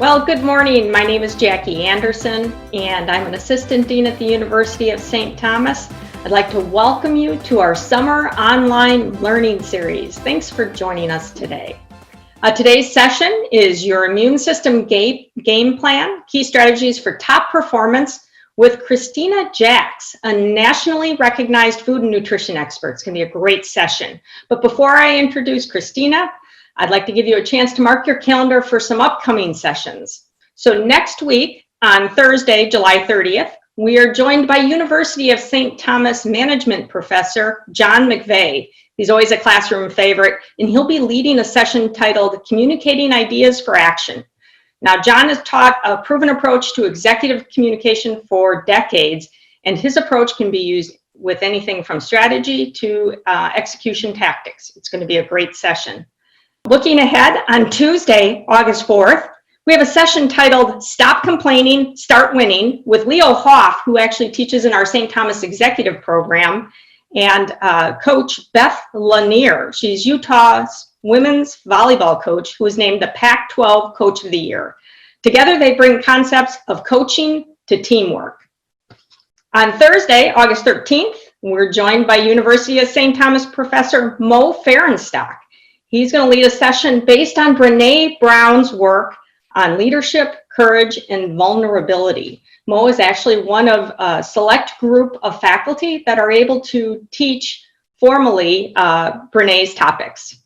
Well, good morning. My name is Jackie Anderson, and I'm an assistant dean at the University of St. Thomas. I'd like to welcome you to our summer online learning series. Thanks for joining us today. Today's session is your immune system game plan, key strategies for top performance with Christina Jax, a nationally recognized food and nutrition expert. It's going to be a great session. But before I introduce Christina, I'd like to give you a chance to mark your calendar for some upcoming sessions. So next week on Thursday, July 30th, we are joined by University of St. Thomas management professor, John McVeigh. He's always a classroom favorite, and he'll be leading a session titled Communicating Ideas for Action. Now, John has taught a proven approach to executive communication for decades, and his approach can be used with anything from strategy to execution tactics. It's going to be a great session. Looking ahead, on Tuesday, August 4th, we have a session titled Stop Complaining, Start Winning with Leo Hoff, who actually teaches in our St. Thomas Executive Program, and Coach Beth Lanier. She's Utah's women's volleyball coach who was named the Pac-12 Coach of the Year. Together, they bring concepts of coaching to teamwork. On Thursday, August 13th, we're joined by University of St. Thomas professor Mo Fahrenstock. He's going to lead a session based on Brené Brown's work on leadership, courage, and vulnerability. Mo is actually one of a select group of faculty that are able to teach formally Brené's topics.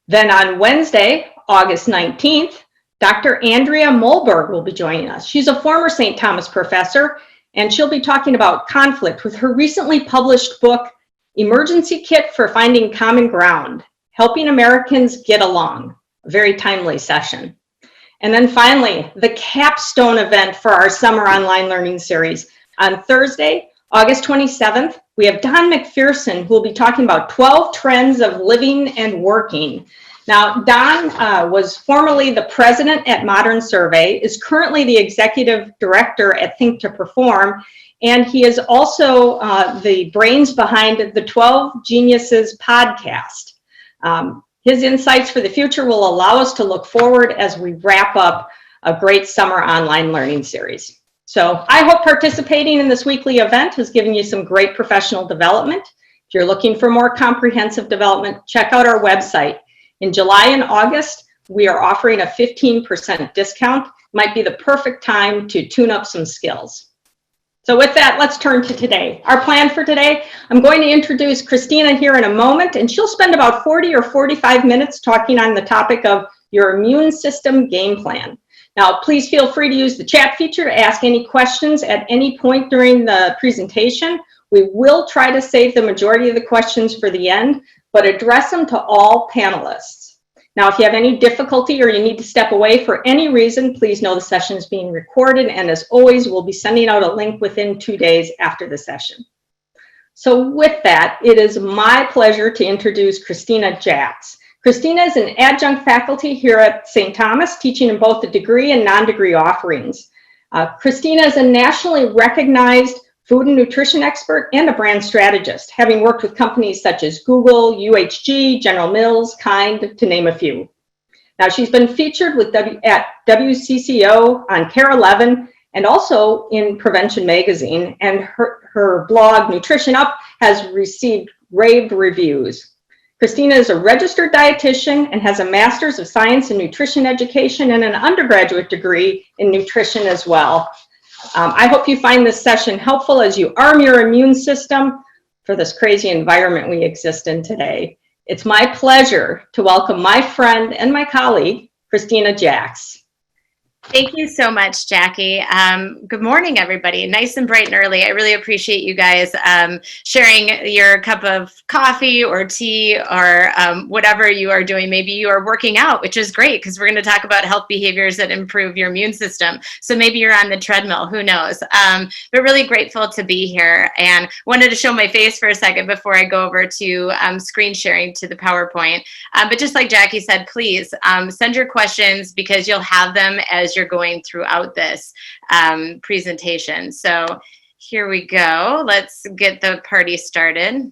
Then on Wednesday, August 19th, Dr. Andrea Molberg will be joining us. She's a former St. Thomas professor, and she'll be talking about conflict with her recently published book, Emergency Kit for Finding Common Ground: Helping Americans Get Along. A very timely session. And then finally, the capstone event for our summer online learning series. On Thursday, August 27th, we have Don McPherson, who will be talking about 12 trends of living and working. Now, Don was formerly the president at Modern Survey, is currently the executive director at Think to Perform, and he is also the brains behind the 12 Geniuses podcast. His insights for the future will allow us to look forward as we wrap up a great summer online learning series. So I hope participating in this weekly event has given you some great professional development. If you're looking for more comprehensive development, check out our website. In July and August, we are offering a 15% discount. Might be the perfect time to tune up some skills. So with that, let's turn to today. Our plan for today, I'm going to introduce Christina here in a moment, and she'll spend about 40 or 45 minutes talking on the topic of your immune system game plan. Now, please feel free to use the chat feature to ask any questions at any point during the presentation. We will try to save the majority of the questions for the end, but address them to all panelists. Now, if you have any difficulty or you need to step away for any reason, please know the session is being recorded, and as always, we'll be sending out a link within 2 days after the session. So with that, it is my pleasure to introduce Christina Jax. Christina is an adjunct faculty here at St. Thomas, teaching in both the degree and non-degree offerings. Christina is a nationally recognized food and nutrition expert and a brand strategist, having worked with companies such as Google, UHG, General Mills, Kind, to name a few. Now, she's been featured at WCCO, on Care 11, and also in Prevention Magazine, and her blog, Nutrition Up, has received rave reviews. Christina is a registered dietitian and has a Master's of Science in Nutrition Education and an undergraduate degree in nutrition as well. I hope you find this session helpful as you arm your immune system for this crazy environment we exist in today. It's my pleasure to welcome my friend and my colleague, Christina Jax. Thank you so much, Jackie. Good morning, everybody. Nice and bright and early. I really appreciate you guys sharing your cup of coffee or tea or whatever you are doing. Maybe you are working out, which is great because we're going to talk about health behaviors that improve your immune system. So maybe you're on the treadmill, who knows? But really grateful to be here, and wanted to show my face for a second before I go over to screen sharing to the PowerPoint. But just like Jackie said, please send your questions because you'll have them as you're going throughout this presentation. So here we go. Let's get the party started.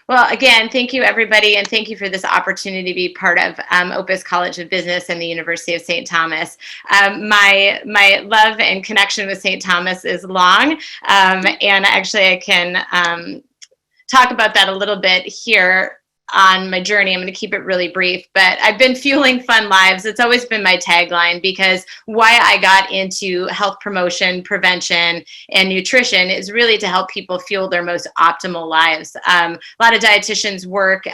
Well, again, thank you, everybody, and thank you for this opportunity to be part of Opus College of Business and the University of St. Thomas. My love and connection with St. Thomas is long, and actually I can talk about that a little bit here on my journey. I'm going to keep it really brief, but I've been fueling fun lives. It's always been my tagline, because why I got into health promotion, prevention, and nutrition is really to help people fuel their most optimal lives. A lot of dietitians work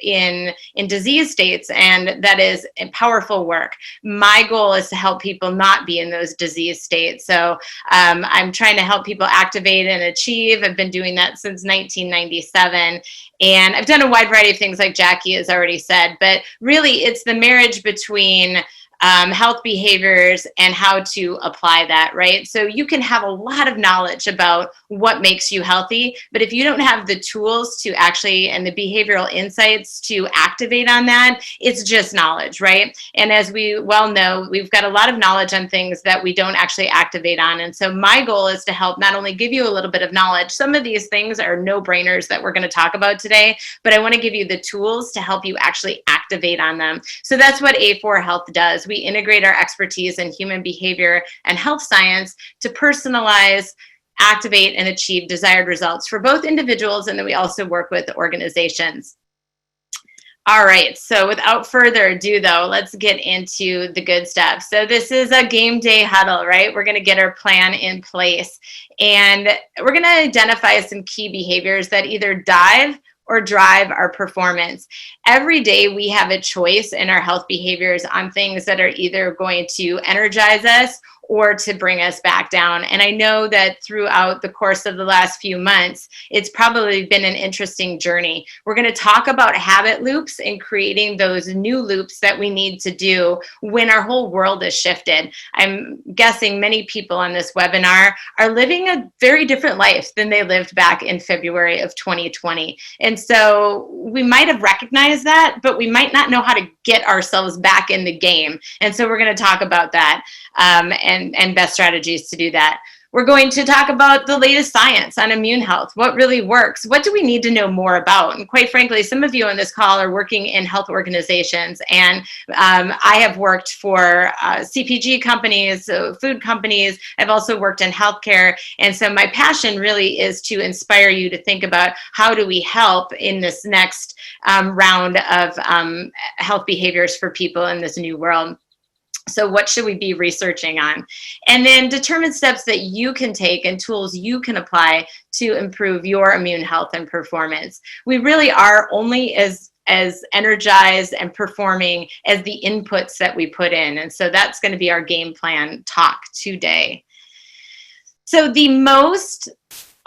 in disease states, and that is powerful work. My goal is to help people not be in those disease states. So I'm trying to help people activate and achieve. I've been doing that since 1997. And I've done a wide variety of things, like Jackie has already said, but really it's the marriage between health behaviors and how to apply that, right? So you can have a lot of knowledge about what makes you healthy, but if you don't have the tools to actually, and the behavioral insights to activate on that, it's just knowledge, right? And as we well know, we've got a lot of knowledge on things that we don't actually activate on. And so my goal is to help not only give you a little bit of knowledge, some of these things are no-brainers that we're going to talk about today, but I want to give you the tools to help you actually activate on them. So that's what A4 Health does. We integrate our expertise in human behavior and health science to personalize, activate, and achieve desired results for both individuals, and then we also work with organizations. All right, so without further ado, though, let's get into the good stuff. So this is a game day huddle, right? We're going to get our plan in place, and we're going to identify some key behaviors that either dive or drive our performance. Every day we have a choice in our health behaviors on things that are either going to energize us or to bring us back down. And I know that throughout the course of the last few months, it's probably been an interesting journey. We're going to talk about habit loops and creating those new loops that we need to do when our whole world is shifted. I'm guessing many people on this webinar are living a very different life than they lived back in February of 2020. And so we might have recognized that, but we might not know how to get ourselves back in the game. And so we're going to talk about that and best strategies to do that. We're going to talk about the latest science on immune health. What really works? What do we need to know more about? And quite frankly, some of you on this call are working in health organizations, and I have worked for CPG companies, food companies. I've also worked in healthcare. And so my passion really is to inspire you to think about how do we help in this next round of health behaviors for people in this new world. So what should we be researching on? And then determine steps that you can take and tools you can apply to improve your immune health and performance. We really are only as energized and performing as the inputs that we put in. And so that's going to be our game plan talk today. So the most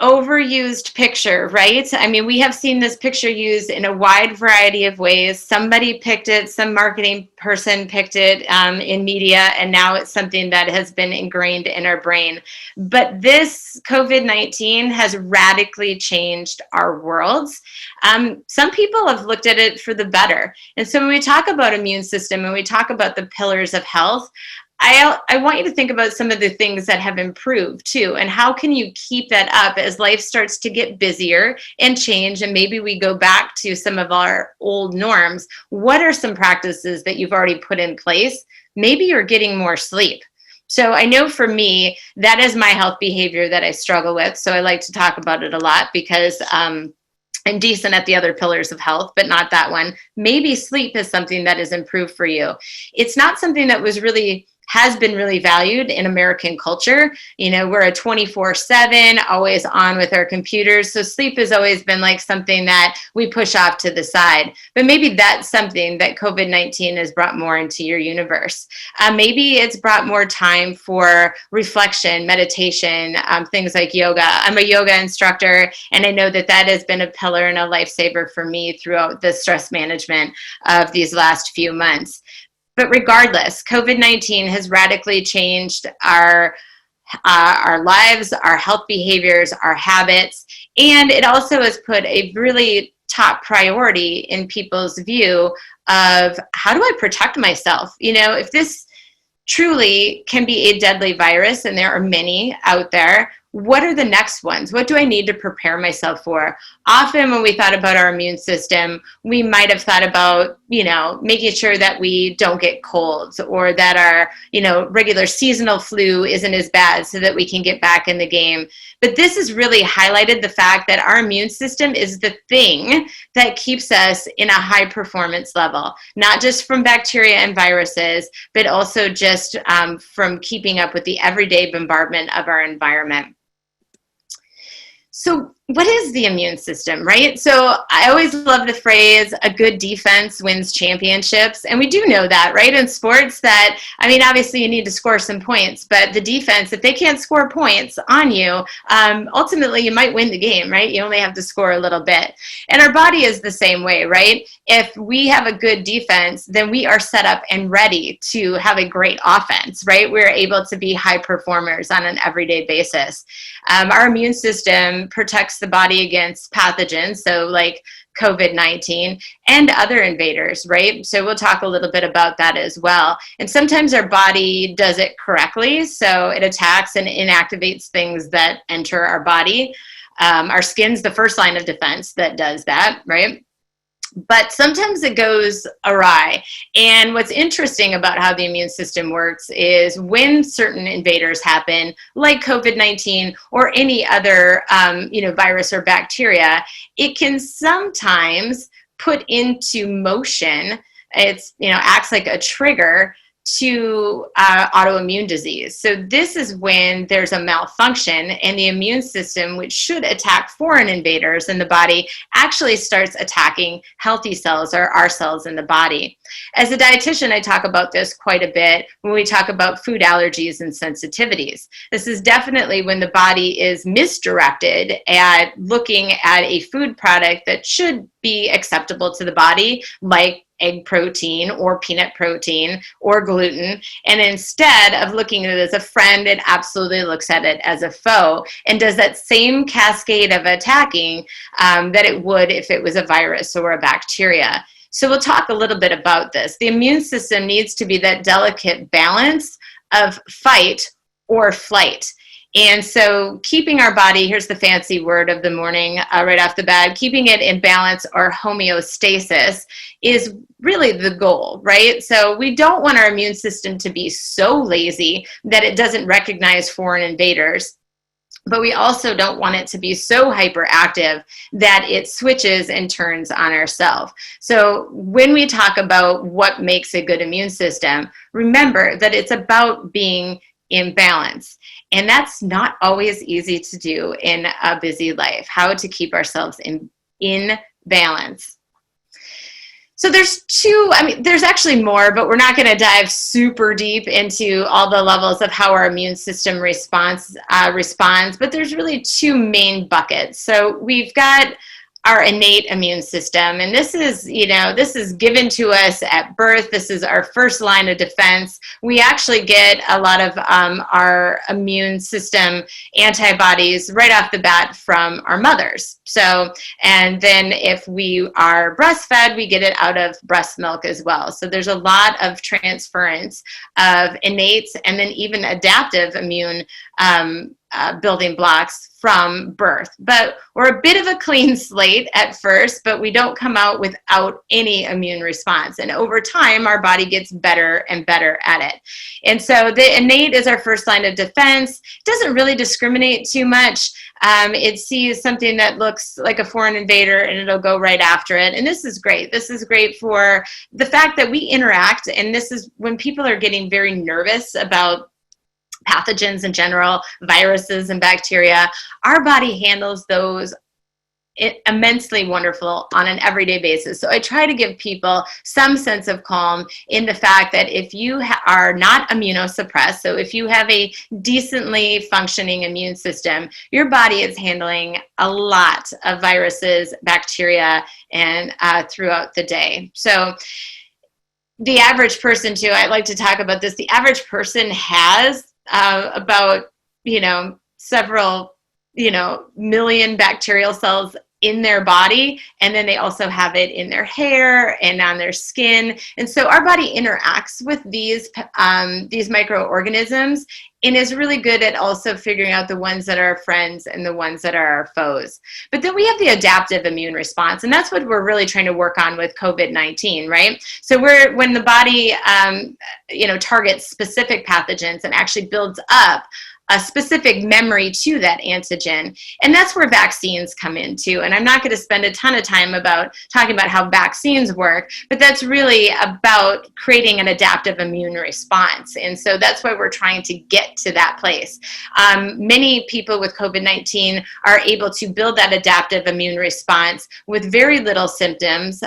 overused picture, right? I mean, we have seen this picture used in a wide variety of ways. Somebody picked it, some marketing person picked it in media, and now it's something that has been ingrained in our brain. But this COVID-19 has radically changed our worlds. Some people have looked at it for the better. And so when we talk about immune system and we talk about the pillars of health, I want you to think about some of the things that have improved too, and how can you keep that up as life starts to get busier and change, and maybe we go back to some of our old norms. What are some practices that you've already put in place? Maybe you're getting more sleep. So I know for me, that is my health behavior that I struggle with. So I like to talk about it a lot because I'm decent at the other pillars of health, but not that one. Maybe sleep is something that is improved for you. It's not something that has been really valued in American culture. You know, we're a 24/7, always on with our computers. So sleep has always been like something that we push off to the side. But maybe that's something that COVID-19 has brought more into your universe. Maybe it's brought more time for reflection, meditation, things like yoga. I'm a yoga instructor, and I know that that has been a pillar and a lifesaver for me throughout the stress management of these last few months. But regardless, COVID-19 has radically changed our lives, our health behaviors, our habits, and it also has put a really top priority in people's view of how do I protect myself? You know, if this truly can be a deadly virus, and there are many out there, what are the next ones? What do I need to prepare myself for? Often when we thought about our immune system, we might have thought about, making sure that we don't get colds, or that our, regular seasonal flu isn't as bad so that we can get back in the game. But this has really highlighted the fact that our immune system is the thing that keeps us in a high performance level, not just from bacteria and viruses, but also just from keeping up with the everyday bombardment of our environment. So what is the immune system, right? So I always love the phrase, a good defense wins championships. And we do know that, right? In sports that, obviously you need to score some points, but the defense, if they can't score points on you, ultimately you might win the game, right? You only have to score a little bit. And our body is the same way, right? If we have a good defense, then we are set up and ready to have a great offense, right? We're able to be high performers on an everyday basis. Our immune system protects the body against pathogens, so like COVID-19 and other invaders, right? So we'll talk a little bit about that as well. And sometimes our body does it correctly, so it attacks and inactivates things that enter our body. Our skin's the first line of defense that does that, right? But sometimes it goes awry. And what's interesting about how the immune system works is when certain invaders happen, like COVID-19 or any other virus or bacteria, it can sometimes put into motion, acts like a trigger to autoimmune disease. So this is when there's a malfunction and the immune system, which should attack foreign invaders in the body, actually starts attacking healthy cells, or our cells in the body. As a dietitian, I talk about this quite a bit when we talk about food allergies and sensitivities. This is definitely when the body is misdirected at looking at a food product that should be acceptable to the body, like egg protein or peanut protein or gluten, and instead of looking at it as a friend, it absolutely looks at it as a foe and does that same cascade of attacking that it would if it was a virus or a bacteria. So we'll talk a little bit about this. The immune system needs to be that delicate balance of fight or flight. And so keeping our body, here's the fancy word of the morning right off the bat, keeping it in balance or homeostasis is really the goal, right? So we don't want our immune system to be so lazy that it doesn't recognize foreign invaders. But we also don't want it to be so hyperactive that it switches and turns on ourselves. So when we talk about what makes a good immune system, remember that it's about being in balance. And that's not always easy to do in a busy life, how to keep ourselves in balance. So there's there's actually more, but we're not going to dive super deep into all the levels of how our immune system responds, but there's really two main buckets. So we've got our innate immune system, and this is given to us at birth. This is our first line of defense. We actually get a lot of our immune system antibodies right off the bat from our mothers. So, and then if we are breastfed, we get it out of breast milk as well. So there's a lot of transference of innate and then even adaptive immune building blocks from birth. But we're a bit of a clean slate at first, but we don't come out without any immune response. And over time, our body gets better and better at it. And so the innate is our first line of defense. It doesn't really discriminate too much. It sees something that looks like a foreign invader and it'll go right after it. And this is great. This is great for the fact that we interact. And this is when people are getting very nervous about pathogens in general, viruses and bacteria. Our body handles those immensely wonderful on an everyday basis. So I try to give people some sense of calm in the fact that if you are not immunosuppressed, so if you have a decently functioning immune system, your body is handling a lot of viruses, bacteria, and throughout the day. So the average person too, I like to talk about this, the average person has about, several, million bacterial cells in their body, and then they also have it in their hair and on their skin. And so our body interacts with these microorganisms and is really good at also figuring out the ones that are our friends and the ones that are our foes. But then we have the adaptive immune response, and that's what we're really trying to work on with COVID-19, right? So when the body, targets specific pathogens and actually builds up a specific memory to that antigen. And that's where vaccines come into. And I'm not going to spend a ton of time talking about how vaccines work, but that's really about creating an adaptive immune response. And so that's why we're trying to get to that place. Many people with COVID-19 are able to build that adaptive immune response with very little symptoms,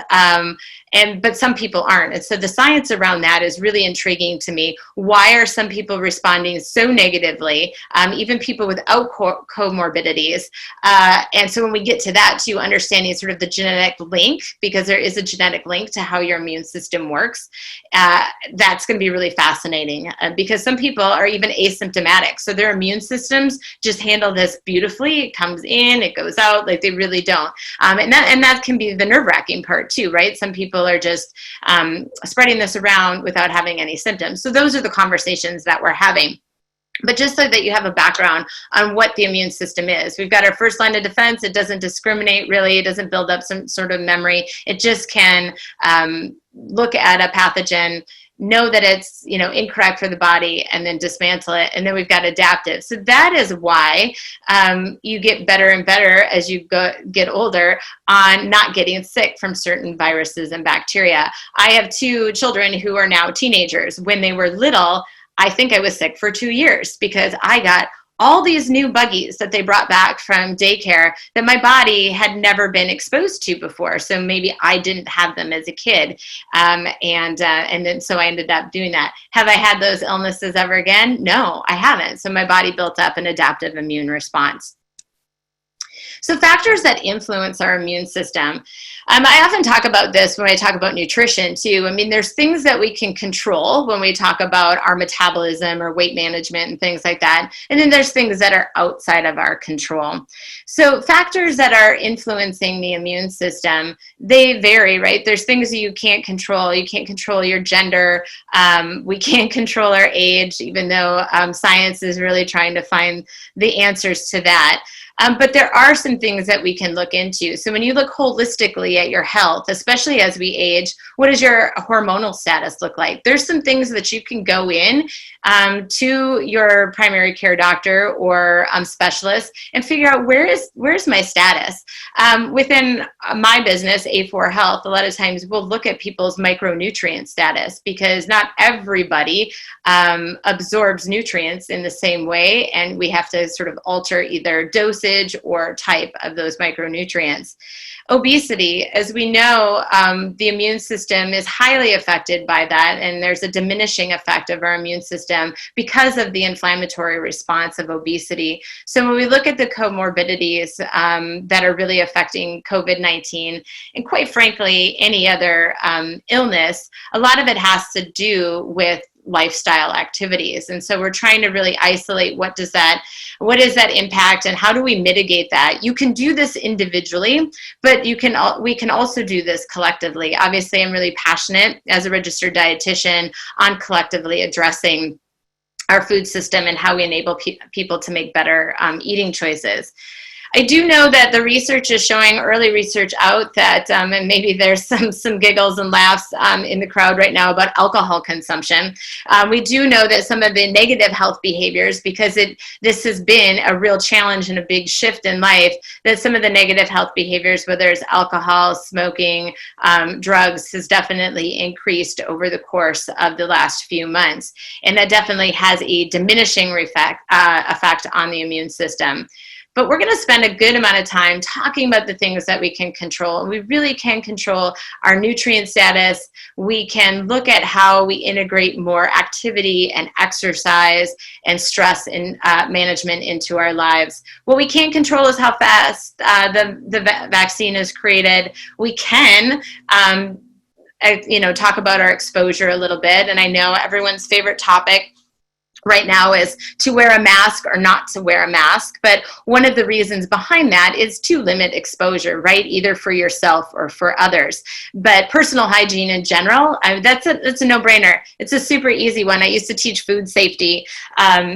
but some people aren't. And so the science around that is really intriguing to me. Why are some people responding so negatively, even people without comorbidities? And so when we get to that too, understanding sort of the genetic link, because there is a genetic link to how your immune system works, that's going to be really fascinating, because some people are even asymptomatic. So their immune systems just handle this beautifully. It comes in, it goes out, like they really don't. And that can be the nerve-wracking part too, right? Some people are just spreading this around without having any symptoms. So those are the conversations that we're having. But just so that you have a background on what the immune system is, we've got our first line of defense. It doesn't discriminate really. It doesn't build up some sort of memory. It just can look at a pathogen, know that it's incorrect for the body, and then dismantle it. And then we've got adaptive. So that is why you get better and better as you get older on not getting sick from certain viruses and bacteria. I have 2 children who are now teenagers. When they were little, I think I was sick for 2 years because I got all these new buggies that they brought back from daycare that my body had never been exposed to before. So maybe I didn't have them as a kid. And then so I ended up doing that. Have I had those illnesses ever again? No, I haven't. So my body built up an adaptive immune response. So factors that influence our immune system. I often talk about this when I talk about nutrition too. I mean, there's things that we can control when we talk about our metabolism or weight management and things like that. And then there's things that are outside of our control. So factors that are influencing the immune system, they vary, right? There's things that you can't control. You can't control your gender. We can't control our age, even though science is really trying to find the answers to that. But there are some things that we can look into. So when you look holistically at your health, especially as we age, what does your hormonal status look like? There's some things that you can go in to your primary care doctor or specialist and figure out where's my status. Within my business, A4 Health, a lot of times we'll look at people's micronutrient status because not everybody absorbs nutrients in the same way, and we have to sort of alter either dosage or type of those micronutrients. Obesity, as we know, the immune system is highly affected by that, and there's a diminishing effect of our immune system because of the inflammatory response of obesity. So when we look at the comorbidities that are really affecting COVID-19, and quite frankly, any other illness, a lot of it has to do with lifestyle activities. And so we're trying to really isolate what is that impact and how do we mitigate that? You can do this individually, but we can also do this collectively. Obviously, I'm really passionate as a registered dietitian on collectively addressing our food system and how we enable people to make better eating choices. I do know that the research is showing, early research out, that, and maybe there's some giggles and laughs in the crowd right now about alcohol consumption. We do know that some of the negative health behaviors, because this has been a real challenge and a big shift in life, that some of the negative health behaviors, whether it's alcohol, smoking, drugs, has definitely increased over the course of the last few months. And that definitely has a diminishing effect on the immune system. But we're going to spend a good amount of time talking about the things that we can control. We really can control our nutrient status. We can look at how we integrate more activity and exercise and stress and management into our lives. What we can't control is how fast the vaccine is created. We can talk about our exposure a little bit. And I know everyone's favorite topic right now is to wear a mask or not to wear a mask. But one of the reasons behind that is to limit exposure, right? Either for yourself or for others. But personal hygiene in general, that's a no-brainer. It's a super easy one. I used to teach food safety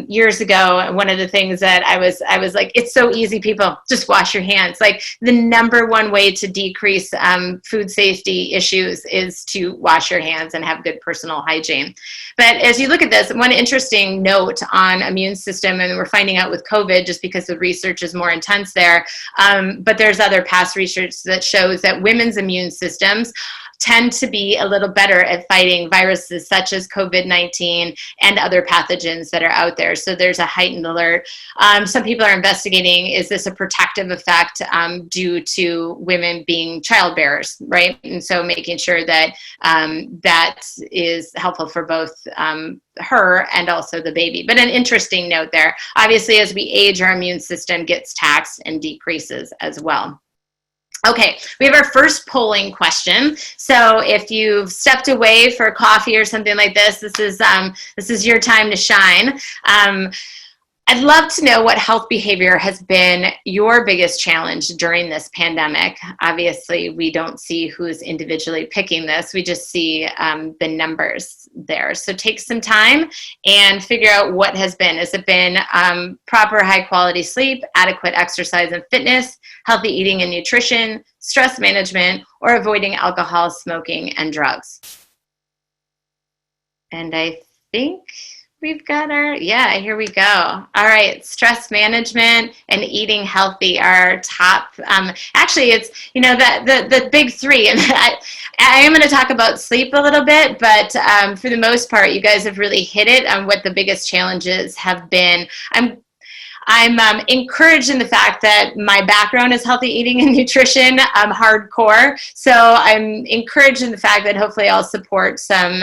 years ago. And one of the things that I was like, it's so easy, people, just wash your hands. Like the number one way to decrease food safety issues is to wash your hands and have good personal hygiene. But as you look at this, one interesting note on immune system, and we're finding out with COVID just because the research is more intense there, but there's other past research that shows that women's immune systems tend to be a little better at fighting viruses such as COVID-19 and other pathogens that are out there. So there's a heightened alert. Some people are investigating, is this a protective effect due to women being childbearers, right? And so making sure that that is helpful for both her and also the baby. But an interesting note there. Obviously, as we age, our immune system gets taxed and decreases as well. Okay, we have our first polling question. So if you've stepped away for coffee or something like this, this is your time to shine. I'd love to know what health behavior has been your biggest challenge during this pandemic. Obviously, we don't see who's individually picking this. We just see the numbers there. So take some time and figure out what has been. Has it been proper high quality sleep, adequate exercise and fitness, healthy eating and nutrition, stress management, or avoiding alcohol, smoking, and drugs? And I think we've got our, yeah, here we go. All right, stress management and eating healthy are top. Actually, it's, you know, the big three. And I am going to talk about sleep a little bit, but for the most part, you guys have really hit it on what the biggest challenges have been. I'm encouraged in the fact that my background is healthy eating and nutrition. I'm hardcore. So I'm encouraged in the fact that hopefully I'll support some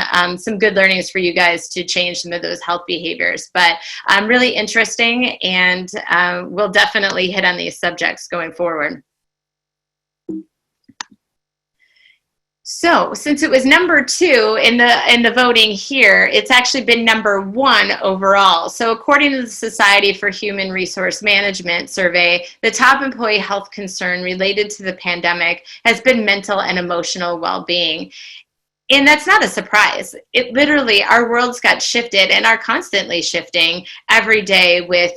good learnings for you guys to change some of those health behaviors. But really interesting, and we'll definitely hit on these subjects going forward. So since it was number 2 in the voting here, it's actually been number 1 overall. So according to the Society for Human Resource Management survey, the top employee health concern related to the pandemic has been mental and emotional well-being. And that's not a surprise. It literally, our worlds got shifted and are constantly shifting every day with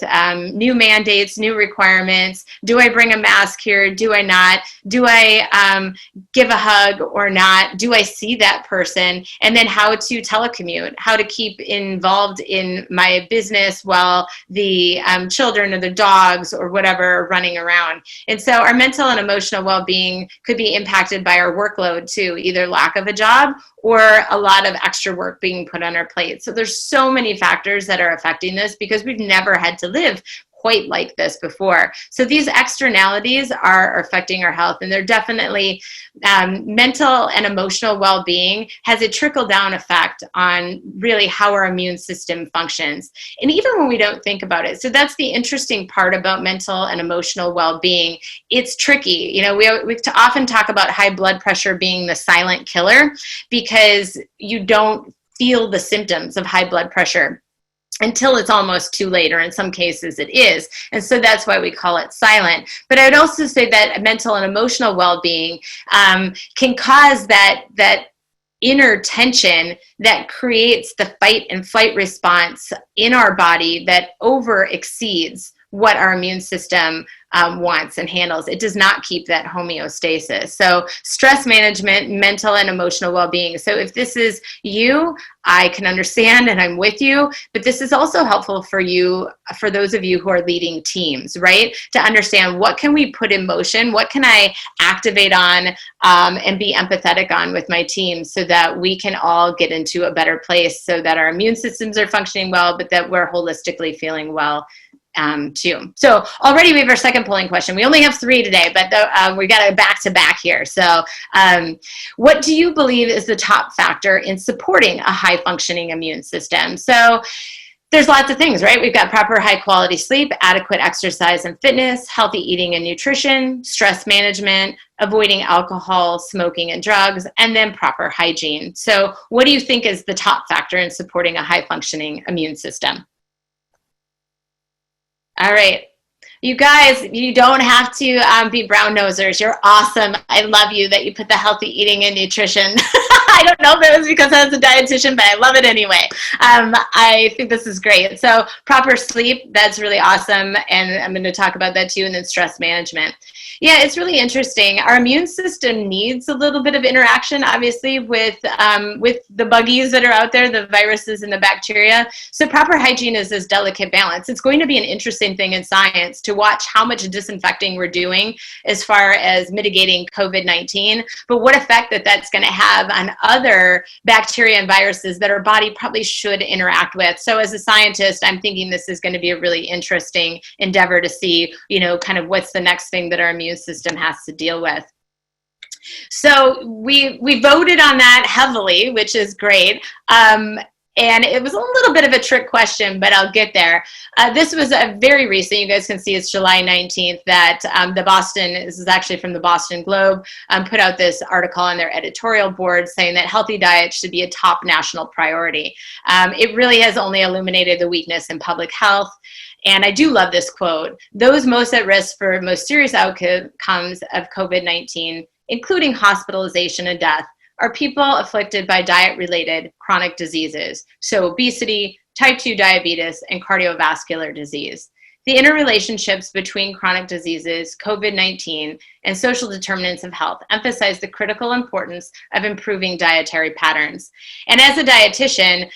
new mandates, new requirements. Do I bring a mask here? Do I not? Do I give a hug or not? Do I see that person? And then how to telecommute, how to keep involved in my business while the children or the dogs or whatever are running around. And so our mental and emotional well-being could be impacted by our workload too, either lack of a job or a lot of extra work being put on our plate. So there's so many factors that are affecting this because we've never had to live quite like this before. So these externalities are affecting our health, and they're definitely mental and emotional well-being has a trickle-down effect on really how our immune system functions. And even when we don't think about it. So that's the interesting part about mental and emotional well-being. It's tricky. You know, we often talk about high blood pressure being the silent killer because you don't feel the symptoms of high blood pressure until it's almost too late, or in some cases it is. And so that's why we call it silent. But I would also say that mental and emotional well-being can cause that inner tension that creates the fight and flight response in our body that over exceeds what our immune system wants and handles. It does not keep that homeostasis. So stress management, mental and emotional well-being. So if this is you, I can understand and I'm with you, but this is also helpful for you, for those of you who are leading teams, right? To understand what can we put in motion, what can I activate on and be empathetic on with my team so that we can all get into a better place so that our immune systems are functioning well, but that we're holistically feeling well too. So already we have our second polling question. We only have 3 today, but we got a back-to-back here. So what do you believe is the top factor in supporting a high-functioning immune system? So there's lots of things, right? We've got proper high-quality sleep, adequate exercise and fitness, healthy eating and nutrition, stress management, avoiding alcohol, smoking, and drugs, and then proper hygiene. So what do you think is the top factor in supporting a high-functioning immune system? All right. You guys, you don't have to be brown nosers. You're awesome. I love you that you put the healthy eating and nutrition. I don't know if it was because I was a dietitian, but I love it anyway. I think this is great. So proper sleep, that's really awesome. And I'm going to talk about that too. And then stress management. Yeah, it's really interesting. Our immune system needs a little bit of interaction, obviously, with the buggies that are out there, the viruses and the bacteria. So proper hygiene is this delicate balance. It's going to be an interesting thing in science to watch how much disinfecting we're doing as far as mitigating COVID-19, but what effect that's going to have on other bacteria and viruses that our body probably should interact with. So as a scientist, I'm thinking this is going to be a really interesting endeavor to see, kind of what's the next thing that our immune system has to deal with. So we voted on that heavily, which is great. And it was a little bit of a trick question, but I'll get there. This was a very recent, you guys can see it's July 19th, that this is actually from the Boston Globe, put out this article on their editorial board saying that healthy diet should be a top national priority. It really has only illuminated the weakness in public health. And I do love this quote: "Those most at risk for most serious outcomes of COVID-19, including hospitalization and death, are people afflicted by diet-related chronic diseases, so obesity, type 2 diabetes, and cardiovascular disease. The interrelationships between chronic diseases, COVID-19, and social determinants of health emphasize the critical importance of improving dietary patterns." And as a dietitian,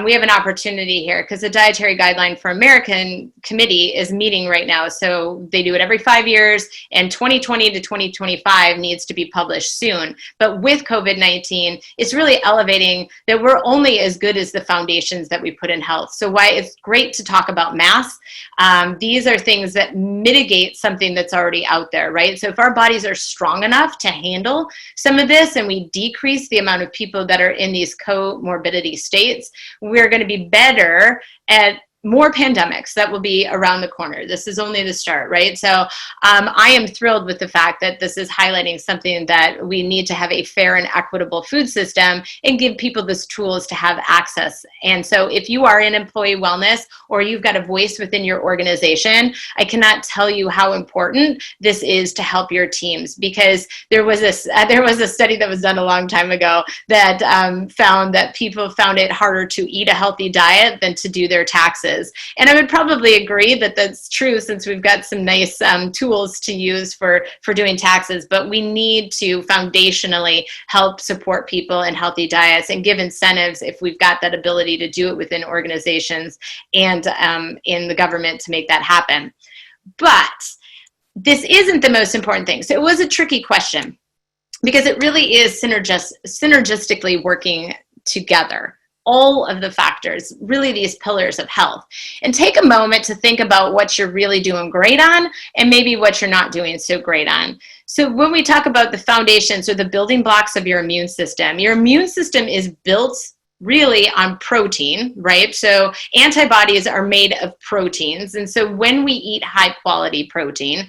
we have an opportunity here because the Dietary Guideline for American Committee is meeting right now. So they do it every 5 years, and 2020 to 2025 needs to be published soon. But with COVID-19, it's really elevating that we're only as good as the foundations that we put in health. So why it's great to talk about mass. These are things that mitigate something that's already out there, right? So if our bodies are strong enough to handle some of this and we decrease the amount of people that are in these comorbidity states, we're going to be better at more pandemics that will be around the corner. This is only the start, right? So I am thrilled with the fact that this is highlighting something that we need to have a fair and equitable food system and give people the tools to have access. And so if you are in employee wellness or you've got a voice within your organization, I cannot tell you how important this is to help your teams, because there was a study that was done a long time ago that found that people found it harder to eat a healthy diet than to do their taxes. And I would probably agree that that's true, since we've got some nice tools to use for doing taxes, but we need to foundationally help support people in healthy diets and give incentives if we've got that ability to do it within organizations and in the government to make that happen. But this isn't the most important thing. So it was a tricky question because it really is synergistically working together. All of the factors, really these pillars of health. And take a moment to think about what you're really doing great on and maybe what you're not doing so great on. So when we talk about the foundations or the building blocks of your immune system is built really on protein, right? So antibodies are made of proteins. And so when we eat high quality protein,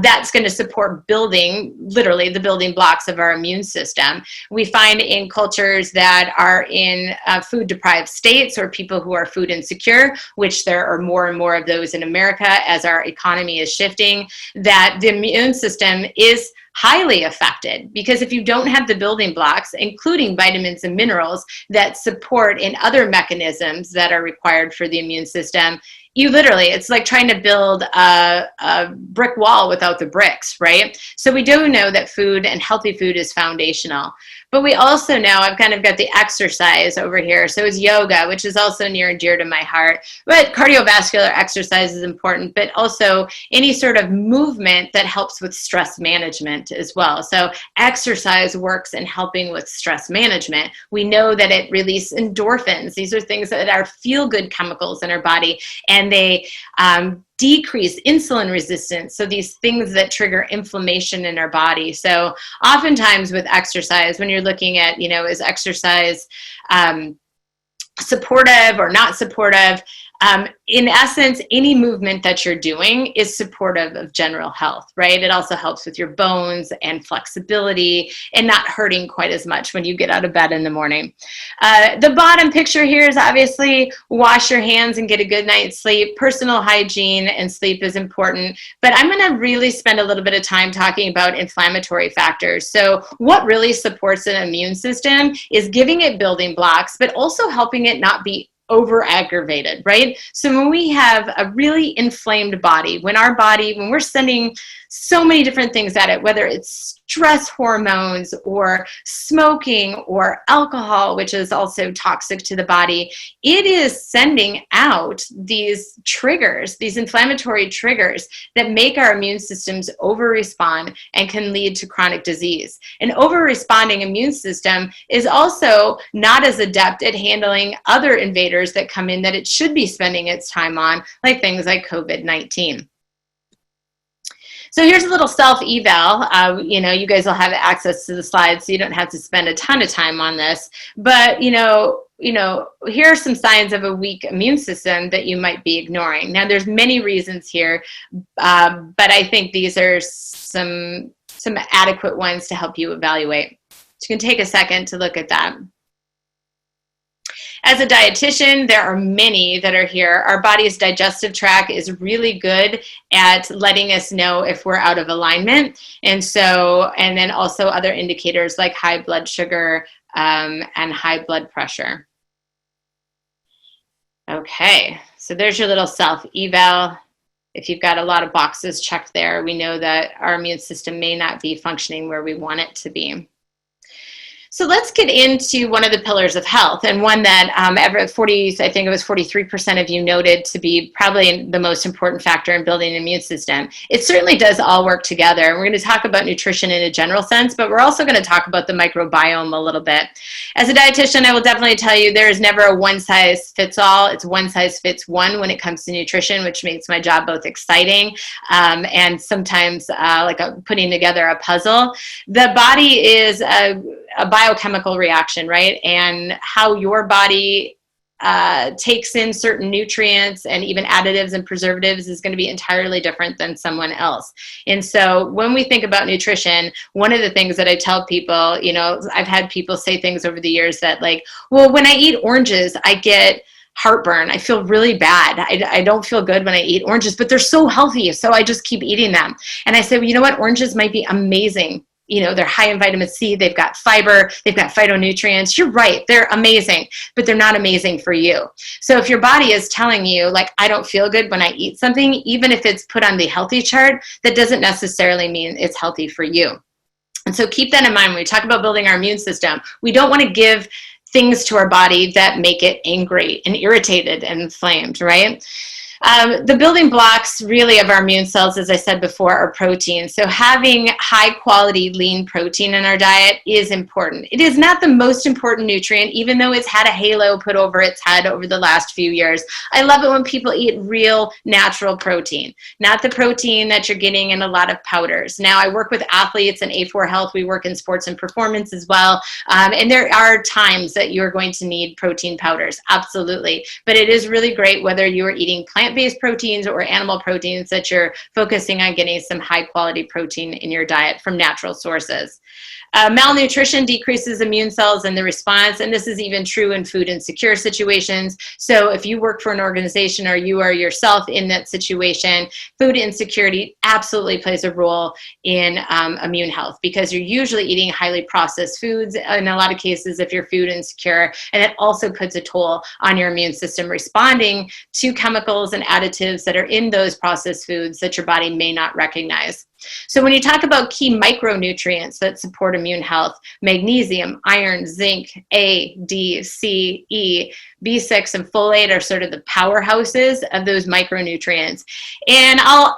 that's going to support building, literally the building blocks of our immune system. We find in cultures that are in food deprived states or people who are food insecure, which there are more and more of those in America as our economy is shifting, that the immune system is highly affected, because if you don't have the building blocks, including vitamins and minerals that support in other mechanisms that are required for the immune system, you literally, it's like trying to build a brick wall without the bricks, right? So we do know that food and healthy food is foundational. But we also know, I've kind of got the exercise over here. So is yoga, which is also near and dear to my heart. But cardiovascular exercise is important, but also any sort of movement that helps with stress management as well. So exercise works in helping with stress management. We know that it releases endorphins. These are things that are feel-good chemicals in our body, and they decrease insulin resistance. So these things that trigger inflammation in our body. So oftentimes with exercise, when you're looking at, is exercise supportive or not supportive, In essence, any movement that you're doing is supportive of general health, right? It also helps with your bones and flexibility and not hurting quite as much when you get out of bed in the morning. The bottom picture here is obviously wash your hands and get a good night's sleep. Personal hygiene and sleep is important, but I'm going to really spend a little bit of time talking about inflammatory factors. So what really supports an immune system is giving it building blocks, but also helping it not be over aggravated, right? So when we have a really inflamed body, when we're sending so many different things at it, whether it's stress hormones or smoking or alcohol, which is also toxic to the body, it is sending out these triggers, these inflammatory triggers that make our immune systems over-respond and can lead to chronic disease. An over-responding immune system is also not as adept at handling other invaders that come in that it should be spending its time on, like things like COVID-19. So here's a little self-eval. You guys will have access to the slides, so you don't have to spend a ton of time on this. But, here are some signs of a weak immune system that you might be ignoring. Now, there's many reasons here, but I think these are some adequate ones to help you evaluate. So you can take a second to look at that. As a dietitian, there are many that are here. Our body's digestive tract is really good at letting us know if we're out of alignment. And then also other indicators like high blood sugar and high blood pressure. Okay, so there's your little self-eval. If you've got a lot of boxes checked there, we know that our immune system may not be functioning where we want it to be. So let's get into one of the pillars of health, and one that I think it was 43% of you noted to be probably the most important factor in building an immune system. It certainly does all work together. We're going to talk about nutrition in a general sense, but we're also going to talk about the microbiome a little bit. As a dietitian, I will definitely tell you there is never a one size fits all. It's one size fits one when it comes to nutrition, which makes my job both exciting and sometimes like putting together a puzzle. The body is a biochemical reaction, right? And how your body takes in certain nutrients and even additives and preservatives is going to be entirely different than someone else. And so when we think about nutrition, one of the things that I tell people, I've had people say things over the years that like, well, when I eat oranges, I get heartburn. I feel really bad. I don't feel good when I eat oranges, but they're so healthy. So I just keep eating them. And I say, well, you know what? Oranges might be amazing. They're high in vitamin C, they've got fiber, they've got phytonutrients. You're right, they're amazing, but they're not amazing for you. So if your body is telling you, like, I don't feel good when I eat something, even if it's put on the healthy chart, that doesn't necessarily mean it's healthy for you. And so keep that in mind when we talk about building our immune system. We don't want to give things to our body that make it angry and irritated and inflamed, right? The building blocks really of our immune cells, as I said before, are protein. So having high quality lean protein in our diet is important. It is not the most important nutrient, even though it's had a halo put over its head over the last few years. I love it when people eat real natural protein, not the protein that you're getting in a lot of powders. Now, I work with athletes in A4 Health. We work in sports and performance as well. And there are times that you're going to need protein powders, absolutely. But it is really great whether you are eating plant-based proteins or animal proteins that you're focusing on getting some high quality protein in your diet from natural sources. Malnutrition decreases immune cells and the response, and this is even true in food insecure situations. So if you work for an organization or you are yourself in that situation, food insecurity absolutely plays a role in immune health, because you're usually eating highly processed foods in a lot of cases if you're food insecure, and it also puts a toll on your immune system responding to chemicals and additives that are in those processed foods that your body may not recognize. So when you talk about key micronutrients that support immune health, magnesium, iron, zinc, A, D, C, E, B6, and folate are sort of the powerhouses of those micronutrients. And I'll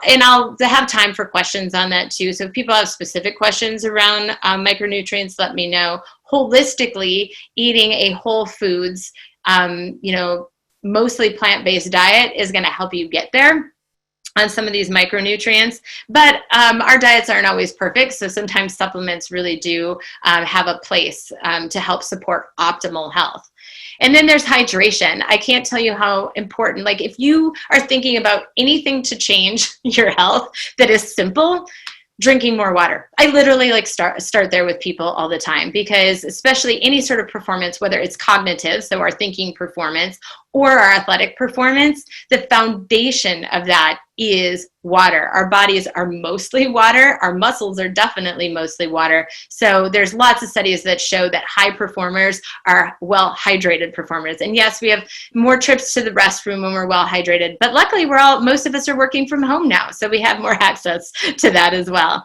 have time for questions on that too. So if people have specific questions around micronutrients, let me know. Holistically, eating a whole foods, mostly plant-based diet is going to help you get there. on some of these micronutrients, but our diets aren't always perfect. So sometimes supplements really do have a place to help support optimal health. And then there's hydration. I can't tell you how important, like if you are thinking about anything to change your health that is simple, drinking more water. I literally like start there with people all the time, because especially any sort of performance, whether it's cognitive, so our thinking performance, or our athletic performance, the foundation of that is water. Our bodies are mostly water. Our muscles are definitely mostly water. So there's lots of studies that show that high performers are well hydrated performers. And yes, we have more trips to the restroom when we're well hydrated, but luckily most of us are working from home now, so we have more access to that as well.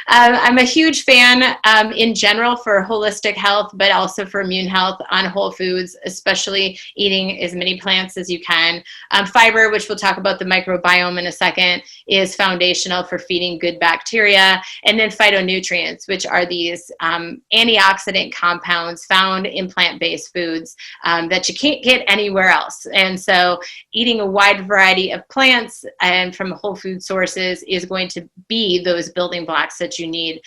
I'm a huge fan in general for holistic health, but also for immune health on whole foods, especially eating as many plants as you can. Fiber, which we'll talk about the microbiome in a second, is foundational for feeding good bacteria. And then phytonutrients, which are these antioxidant compounds found in plant-based foods that you can't get anywhere else. And so eating a wide variety of plants and from whole food sources is going to be those building blocks that you need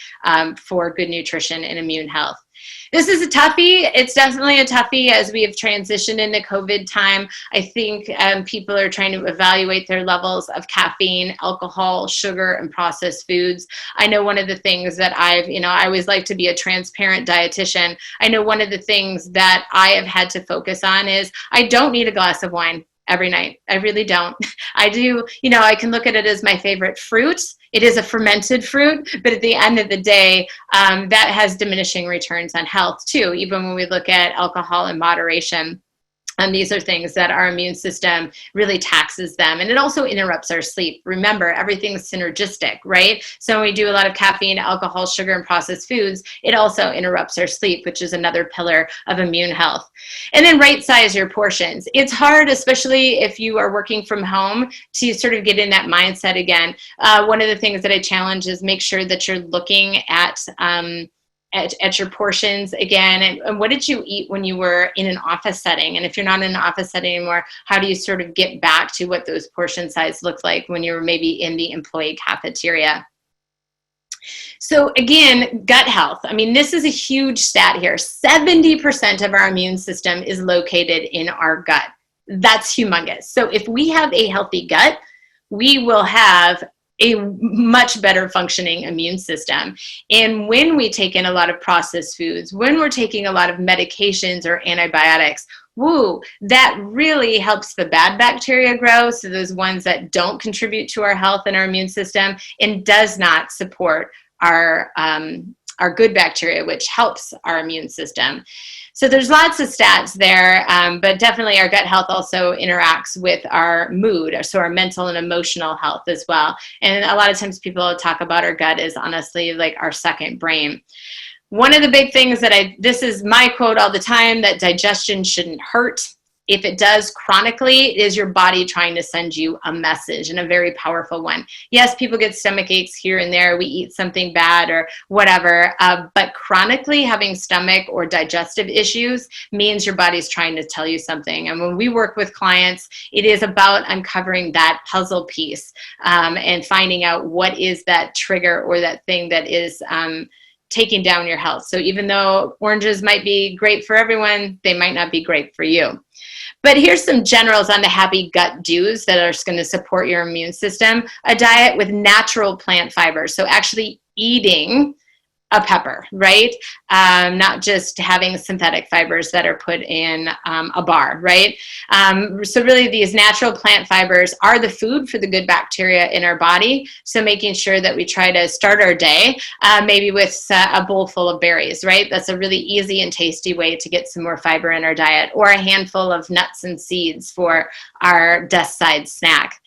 for good nutrition and immune health. This is a toughie. It's definitely a toughie as we have transitioned into COVID time. I think people are trying to evaluate their levels of caffeine, alcohol, sugar, and processed foods. I know one of the things that I always like to be a transparent dietitian. I know one of the things that I have had to focus on is I don't need a glass of wine every night. I really don't. I do, I can look at it as my favorite fruit. It is a fermented fruit, but at the end of the day, that has diminishing returns on health too, even when we look at alcohol in moderation. These are things that our immune system really taxes them. And it also interrupts our sleep. Remember, everything's synergistic, right? So when we do a lot of caffeine, alcohol, sugar, and processed foods, it also interrupts our sleep, which is another pillar of immune health. And then right size your portions. It's hard, especially if you are working from home, to sort of get in that mindset again. One of the things that I challenge is make sure that you're looking at your portions again, and what did you eat when you were in an office setting? And if you're not in an office setting anymore, how do you sort of get back to what those portion size looked like when you were maybe in the employee cafeteria? So again, gut health. I mean, this is a huge stat here. 70% of our immune system is located in our gut. That's humongous. So if we have a healthy gut, we will have a much better functioning immune system. And when we take in a lot of processed foods, when we're taking a lot of medications or antibiotics, that really helps the bad bacteria grow. So those ones that don't contribute to our health and our immune system, and does not support our good bacteria, which helps our immune system. So there's lots of stats there, but definitely our gut health also interacts with our mood, so our mental and emotional health as well. And a lot of times people talk about our gut as honestly like our second brain. One of the big things this is my quote all the time, that digestion shouldn't hurt. If it does chronically, it is your body trying to send you a message, and a very powerful one. Yes, people get stomach aches here and there. We eat something bad or whatever, but chronically having stomach or digestive issues means your body's trying to tell you something. And when we work with clients, it is about uncovering that puzzle piece and finding out what is that trigger or that thing that is taking down your health. So even though oranges might be great for everyone, they might not be great for you. But here's some generals on the happy gut do's that are going to support your immune system. A diet with natural plant fibers. So actually eating a pepper, right? Not just having synthetic fibers that are put in a bar, right? So really these natural plant fibers are the food for the good bacteria in our body. So making sure that we try to start our day maybe with a bowl full of berries, right? That's a really easy and tasty way to get some more fiber in our diet, or a handful of nuts and seeds for our desk side snack.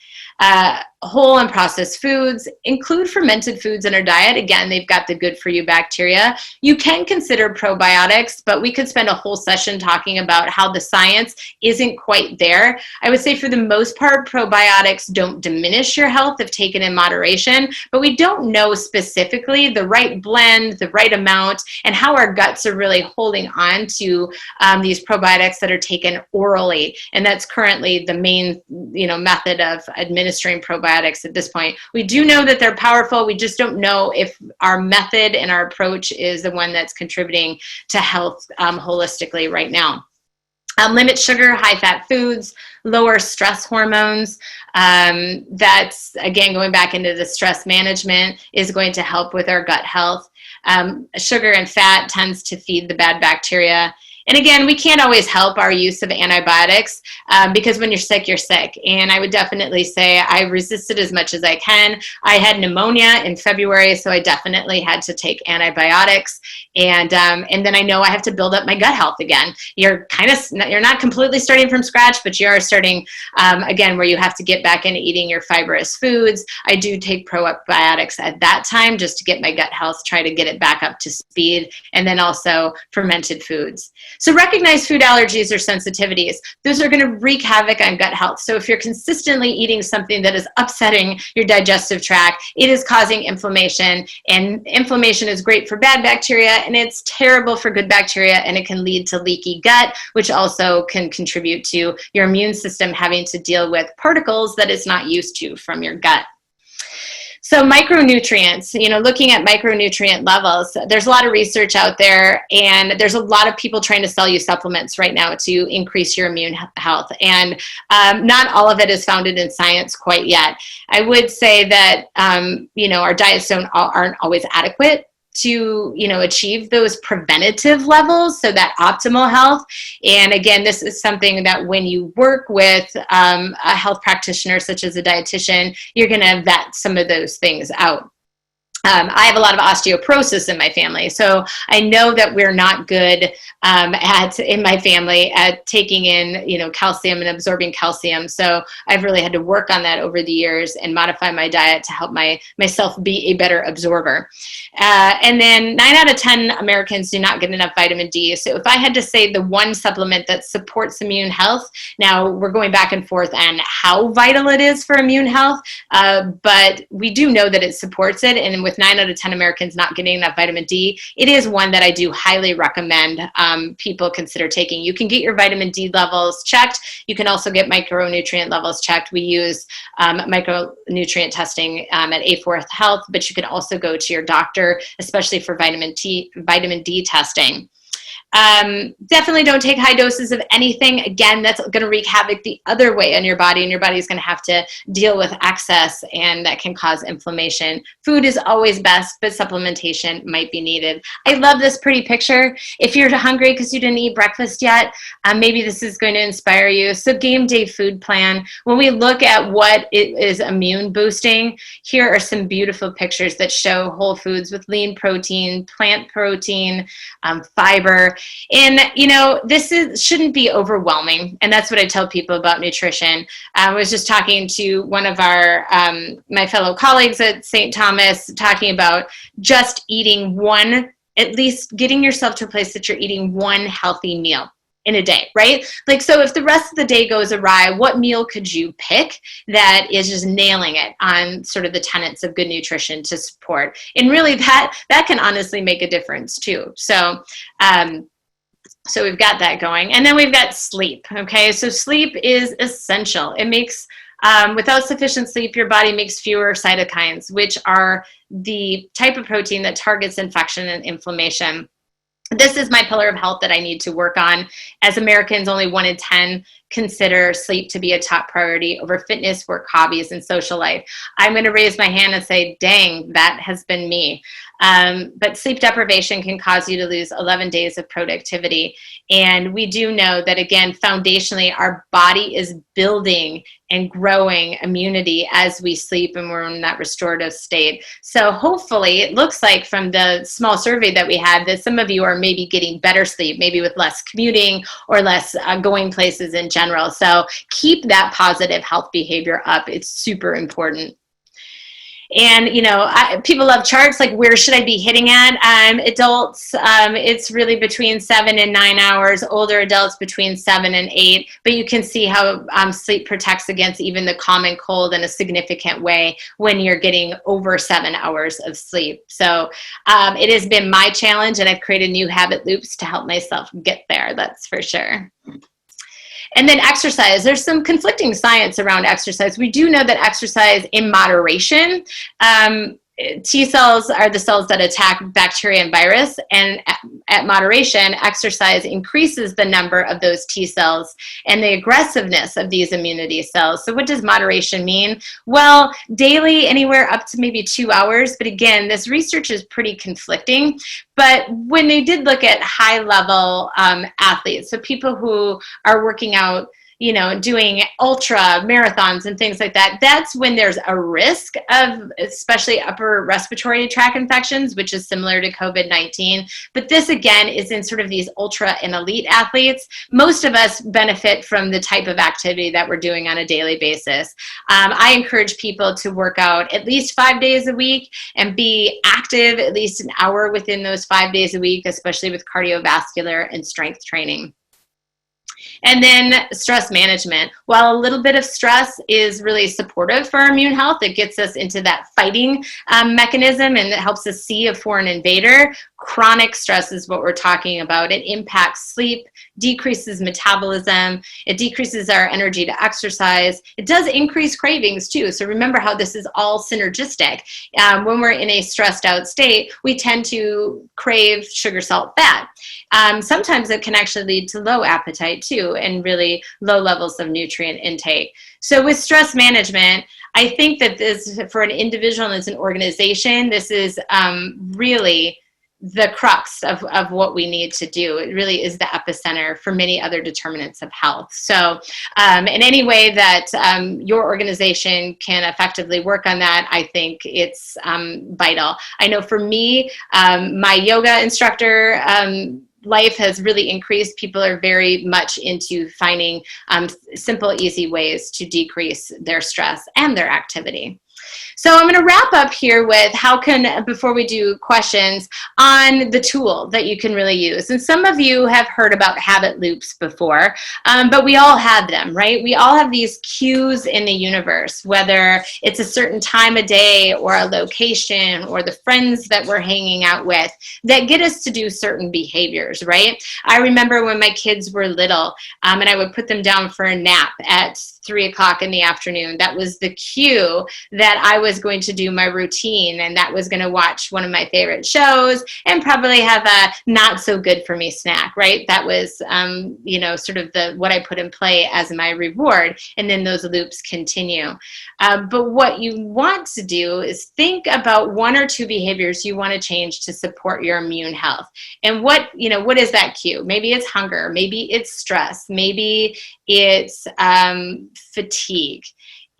Whole and processed foods, include fermented foods in our diet. Again, they've got the good for you bacteria. You can consider probiotics, but we could spend a whole session talking about how the science isn't quite there. I would say for the most part, probiotics don't diminish your health if taken in moderation, but we don't know specifically the right blend, the right amount, and how our guts are really holding on to these probiotics that are taken orally. And that's currently the main, method of administering probiotics at this point. We do know that they're powerful. We just don't know if our method and our approach is the one that's contributing to health holistically right now. Limit sugar, high-fat foods, lower stress hormones. That's, again, going back into the stress management is going to help with our gut health. Sugar and fat tends to feed the bad bacteria. And again, we can't always help our use of antibiotics because when you're sick, you're sick. And I would definitely say I resisted as much as I can. I had pneumonia in February, so I definitely had to take antibiotics. And then I know I have to build up my gut health again. You're not completely starting from scratch, but you are starting again where you have to get back into eating your fibrous foods. I do take probiotics at that time just to get my gut health, try to get it back up to speed, and then also fermented foods. So recognize food allergies or sensitivities. Those are going to wreak havoc on gut health. So if you're consistently eating something that is upsetting your digestive tract, it is causing inflammation, and inflammation is great for bad bacteria and it's terrible for good bacteria, and it can lead to leaky gut, which also can contribute to your immune system having to deal with particles that it's not used to from your gut. So micronutrients, looking at micronutrient levels, there's a lot of research out there, and there's a lot of people trying to sell you supplements right now to increase your immune health. And not all of it is founded in science quite yet. I would say that, our diets aren't always adequate to achieve those preventative levels, so that optimal health. And again, this is something that when you work with a health practitioner such as a dietitian, you're going to vet some of those things out. I have a lot of osteoporosis in my family, so I know that we're not good in my family at taking in, calcium and absorbing calcium. So I've really had to work on that over the years and modify my diet to help myself be a better absorber. And then 9 out of 10 Americans do not get enough vitamin D. So if I had to say the one supplement that supports immune health, now we're going back and forth on how vital it is for immune health, but we do know that it supports it. And with 9 out of 10 Americans not getting enough vitamin D, it is one that I do highly recommend people consider taking. You can get your vitamin D levels checked. You can also get micronutrient levels checked. We use micronutrient testing at A4 Health, but you can also go to your doctor, especially for vitamin D testing. Definitely don't take high doses of anything. Again, that's going to wreak havoc the other way on your body, and your body is going to have to deal with excess, and that can cause inflammation. Food is always best, but supplementation might be needed. I love this pretty picture. If you're hungry because you didn't eat breakfast yet, maybe this is going to inspire you. So game day food plan. When we look at what is immune boosting, here are some beautiful pictures that show whole foods with lean protein, plant protein, fiber. And, this shouldn't be overwhelming. And that's what I tell people about nutrition. I was just talking to one of my fellow colleagues at St. Thomas, talking about just eating at least getting yourself to a place that you're eating one healthy meal in a day, right? So if the rest of the day goes awry, what meal could you pick that is just nailing it on sort of the tenets of good nutrition to support? And really that can honestly make a difference too. So we've got that going. And then we've got sleep. Okay. So sleep is essential. It makes, without sufficient sleep, your body makes fewer cytokines, which are the type of protein that targets infection and inflammation. This is my pillar of health that I need to work on. As Americans, only 1 in 10 consider sleep to be a top priority over fitness, work, hobbies, and social life. I'm going to raise my hand and say, dang, that has been me. But sleep deprivation can cause you to lose 11 days of productivity. And we do know that, again, foundationally, our body is building and growing immunity as we sleep and we're in that restorative state. So hopefully it looks like from the small survey that we had that some of you are maybe getting better sleep, maybe with less commuting or less going places in general. So keep that positive health behavior up. It's super important. And, people love charts, like where should I be hitting at? Adults, it's really between 7 and 9 hours, older adults between 7 and 8, but you can see how sleep protects against even the common cold in a significant way when you're getting over 7 hours of sleep. So it has been my challenge, and I've created new habit loops to help myself get there, that's for sure. And then exercise. There's some conflicting science around exercise. We do know that exercise in moderation, T cells are the cells that attack bacteria and virus, and at moderation, exercise increases the number of those T cells and the aggressiveness of these immunity cells. So what does moderation mean? Well, daily, anywhere up to maybe 2 hours, but again, this research is pretty conflicting. But when they did look at high-level athletes, so people who are working out, doing ultra marathons and things like that, that's when there's a risk of especially upper respiratory tract infections, which is similar to COVID-19. But this, again, is in sort of these ultra and elite athletes. Most of us benefit from the type of activity that we're doing on a daily basis. I encourage people to work out at least 5 days a week and be active at least an hour within those 5 days a week, especially with cardiovascular and strength training. And then stress management. While a little bit of stress is really supportive for our immune health, it gets us into that fighting mechanism, and it helps us see a foreign invader. Chronic stress is what we're talking about. It impacts sleep, decreases metabolism, it decreases our energy to exercise. It does increase cravings too. So remember how this is all synergistic. When we're in a stressed out state, we tend to crave sugar, salt, fat. Sometimes it can actually lead to low appetite too, and really low levels of nutrient intake. So with stress management, I think that this, for an individual and as an organization, this is really the crux of what we need to do. It really is the epicenter for many other determinants of health. So in any way that your organization can effectively work on that, I think it's vital. I know for me, my yoga instructor life has really increased. People are very much into finding simple, easy ways to decrease their stress and their activity. So I'm going to wrap up here with before we do questions, on the tool that you can really use. And some of you have heard about habit loops before, but we all have them, right? We all have these cues in the universe, whether it's a certain time of day or a location or the friends that we're hanging out with, that get us to do certain behaviors, right? I remember when my kids were little, and I would put them down for a nap at 3 o'clock in the afternoon. That was the cue that I was going to do my routine, and that was going to watch one of my favorite shows and probably have a not so good for me snack, right? That was, sort of what I put in play as my reward. And then those loops continue. But what you want to do is think about 1 or 2 behaviors you want to change to support your immune health. And what is that cue? Maybe it's hunger, maybe it's stress, maybe it's fatigue.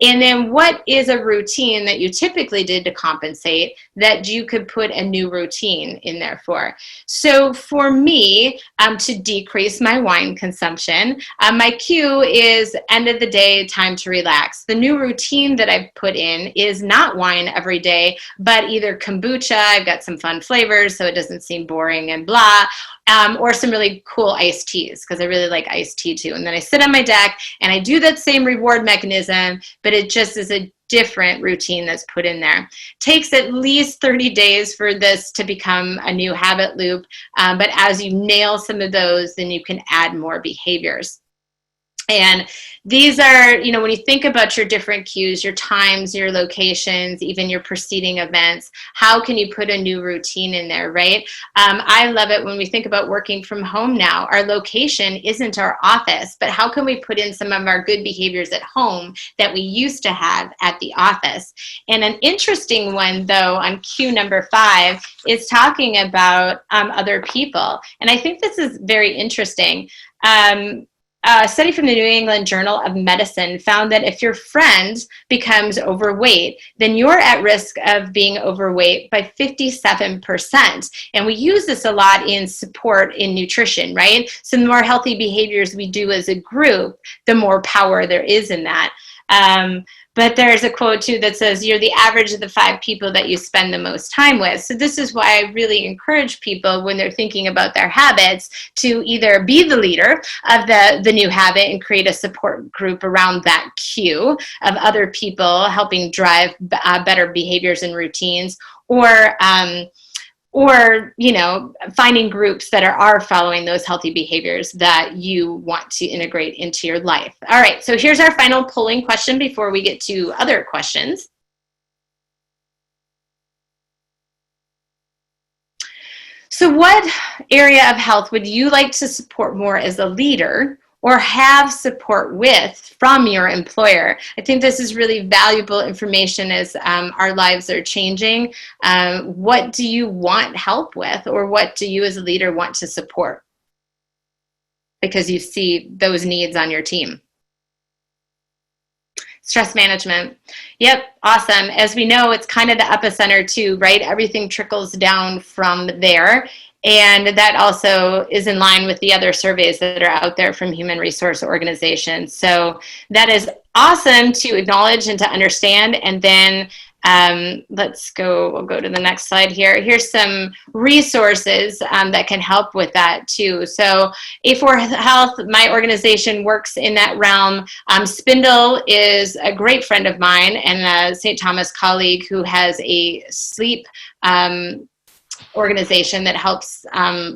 And then what is a routine that you typically did to compensate that you could put a new routine in there for? So for me, to decrease my wine consumption, my cue is end of the day, time to relax. The new routine that I've put in is not wine every day, but either kombucha, I've got some fun flavors so it doesn't seem boring and blah, or some really cool iced teas, because I really like iced tea too. And then I sit on my deck and I do that same reward mechanism, but it just is a different routine that's put in there. Takes at least 30 days for this to become a new habit loop. But as you nail some of those, then you can add more behaviors. And these are, when you think about your different cues, your times, your locations, even your preceding events, how can you put a new routine in there, right? I love it when we think about working from home now. Our location isn't our office, but how can we put in some of our good behaviors at home that we used to have at the office? And an interesting one, though, on cue number 5 is talking about other people. And I think this is very interesting. A study from the New England Journal of Medicine found that if your friend becomes overweight, then you're at risk of being overweight by 57%. And we use this a lot in support in nutrition, right? So the more healthy behaviors we do as a group, the more power there is in that. But there's a quote too that says you're the average of the 5 people that you spend the most time with. So this is why I really encourage people when they're thinking about their habits to either be the leader of the new habit and create a support group around that cue of other people helping drive better behaviors and routines, or finding groups that are following those healthy behaviors that you want to integrate into your life. All right, so here's our final polling question before we get to other questions. So what area of health would you like to support more as a leader or have support with from your employer? I think this is really valuable information as our lives are changing. What do you want help with, or what do you as a leader want to support? Because you see those needs on your team. Stress management. Yep, awesome. As we know, it's kind of the epicenter too, right? Everything trickles down from there. And that also is in line with the other surveys that are out there from human resource organizations. So that is awesome to acknowledge and to understand. And then we'll go to the next slide here. Here's some resources that can help with that too. So A4 Health, my organization, works in that realm. Spindle is a great friend of mine and a St. Thomas colleague who has a sleep organization that helps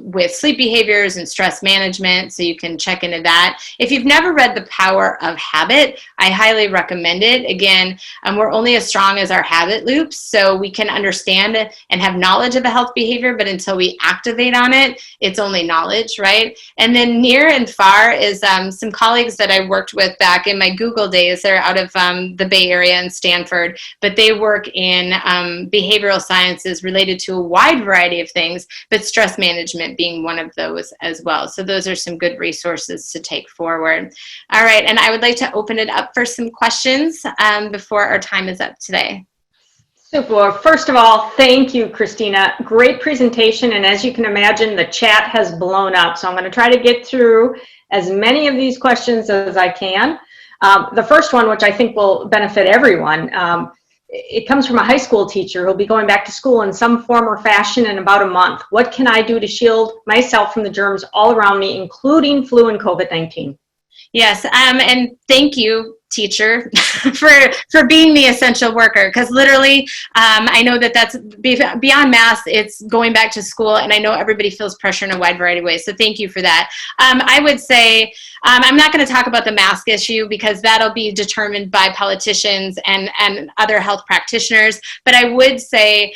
with sleep behaviors and stress management, so you can check into that. If you've never read The Power of Habit, I highly recommend it. Again, we're only as strong as our habit loops, so we can understand and have knowledge of a health behavior, but until we activate on it, it's only knowledge, right? And then near and far is some colleagues that I worked with back in my Google days. They're out of the Bay Area and Stanford, but they work in behavioral sciences related to a wide variety of things, but stress management being one of those as well. So those are some good resources to take forward. All right, and I would like to open it up for some questions before our time is up today. Super. First of all, thank you, Christina. Great presentation, and as you can imagine, the chat has blown up. So I'm going to try to get through as many of these questions as I can. The first one, which I think will benefit everyone, it comes from a high school teacher who'll be going back to school in some form or fashion in about a month. What can I do to shield myself from the germs all around me, including flu and COVID-19? Yes, and thank you, teacher, for being the essential worker, because literally I know that's beyond mass. It's going back to school, and I know everybody feels pressure in a wide variety of ways, so thank you for that. I would say I'm not going to talk about the mask issue because that'll be determined by politicians and other health practitioners, but I would say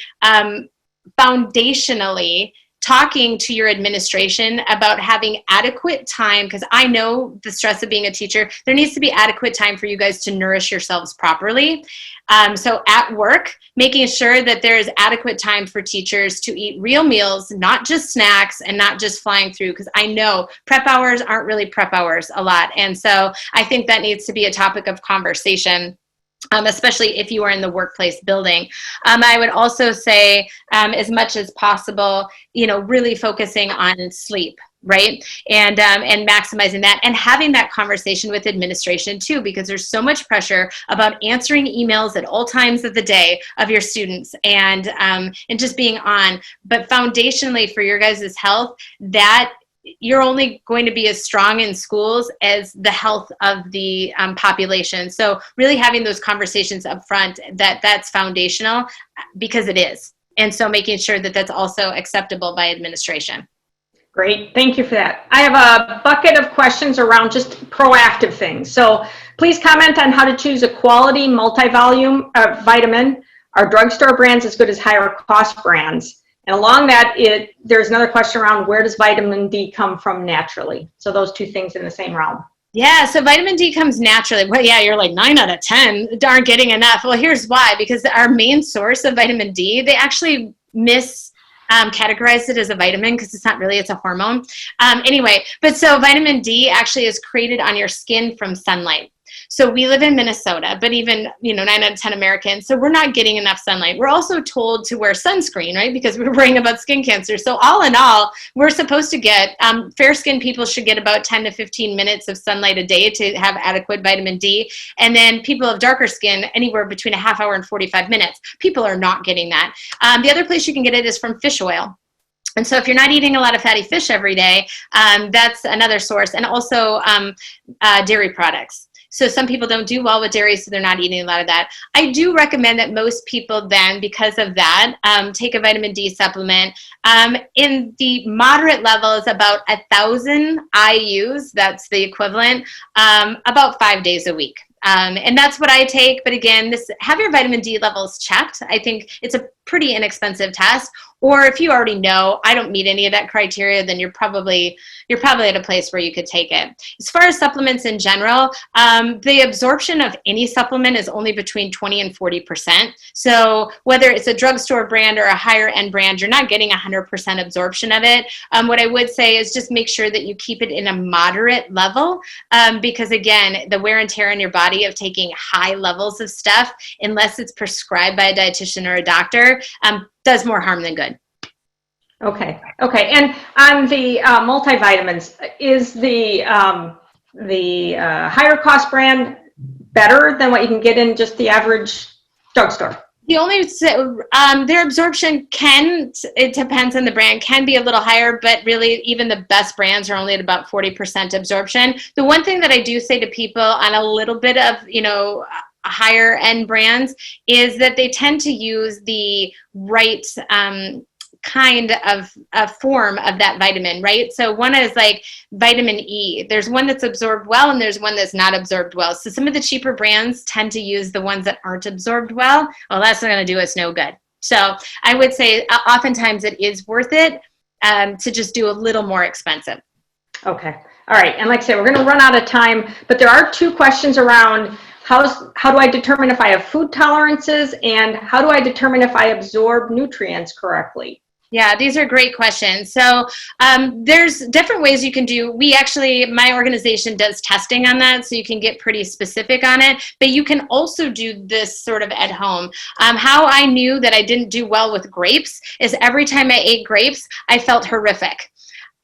foundationally, talking to your administration about having adequate time, because I know the stress of being a teacher, there needs to be adequate time for you guys to nourish yourselves properly. So at work, making sure that there is adequate time for teachers to eat real meals, not just snacks and not just flying through, because I know prep hours aren't really prep hours a lot. And so I think that needs to be a topic of conversation. Especially if you are in the workplace building. I would also say, as much as possible, really focusing on sleep, right? And maximizing that and having that conversation with administration too, because there's so much pressure about answering emails at all times of the day of your students and just being on. But foundationally for your guys' health, that you're only going to be as strong in schools as the health of the population. So really having those conversations up front, that's foundational, because it is. And so making sure that that's also acceptable by administration. Great, thank you for that. I have a bucket of questions around just proactive things. So please comment on how to choose a quality multi-volume vitamin. Are drugstore brands as good as higher cost brands? And along that, there's another question around where does vitamin D come from naturally? So those two things in the same realm. Yeah, so vitamin D comes naturally. Well, yeah, you're like 9 out of 10 aren't getting enough. Well, here's why. Because our main source of vitamin D, they actually categorize it as a vitamin because it's not really, it's a hormone. Anyway, but so vitamin D actually is created on your skin from sunlight. So we live in Minnesota, but even, 9 out of 10 Americans, so we're not getting enough sunlight. We're also told to wear sunscreen, right? Because we're worrying about skin cancer. So all in all, we're supposed to get, fair-skinned people should get about 10 to 15 minutes of sunlight a day to have adequate vitamin D. And then people of darker skin, anywhere between a half hour and 45 minutes. People are not getting that. The other place you can get it is from fish oil. And so if you're not eating a lot of fatty fish every day, that's another source. And also dairy products. So some people don't do well with dairy, so they're not eating a lot of that. I do recommend that most people then, because of that, take a vitamin D supplement. In the moderate level is about 1,000 IUs, that's the equivalent, about 5 days a week. And that's what I take. But again, have your vitamin D levels checked. I think it's a pretty inexpensive test. Or if you already know, I don't meet any of that criteria, then you're probably at a place where you could take it. As far as supplements in general, the absorption of any supplement is only between 20 and 40%. So whether it's a drugstore brand or a higher end brand, you're not getting 100% absorption of it. What I would say is just make sure that you keep it in a moderate level, because again, the wear and tear on your body of taking high levels of stuff, unless it's prescribed by a dietitian or a doctor, does more harm than good. Okay. And on the multivitamins, is the higher cost brand better than what you can get in just the average drugstore? The only, their absorption it depends on the brand, can be a little higher, but really even the best brands are only at about 40% absorption. The one thing that I do say to people on a little bit of, higher end brands is that they tend to use the right kind of a form of that vitamin, right? So one is like vitamin E. There's one that's absorbed well and there's one that's not absorbed well. So some of the cheaper brands tend to use the ones that aren't absorbed well. Well, that's not going to do us no good. So I would say oftentimes it is worth it to just do a little more expensive. Okay. All right. And like I said, we're going to run out of time, but there are 2 questions around how do I determine if I have food tolerances, and how do I determine if I absorb nutrients correctly? Yeah, these are great questions. So there's different ways you can do. My organization does testing on that, so you can get pretty specific on it, but you can also do this sort of at home. How I knew that I didn't do well with grapes is every time I ate grapes, I felt horrific.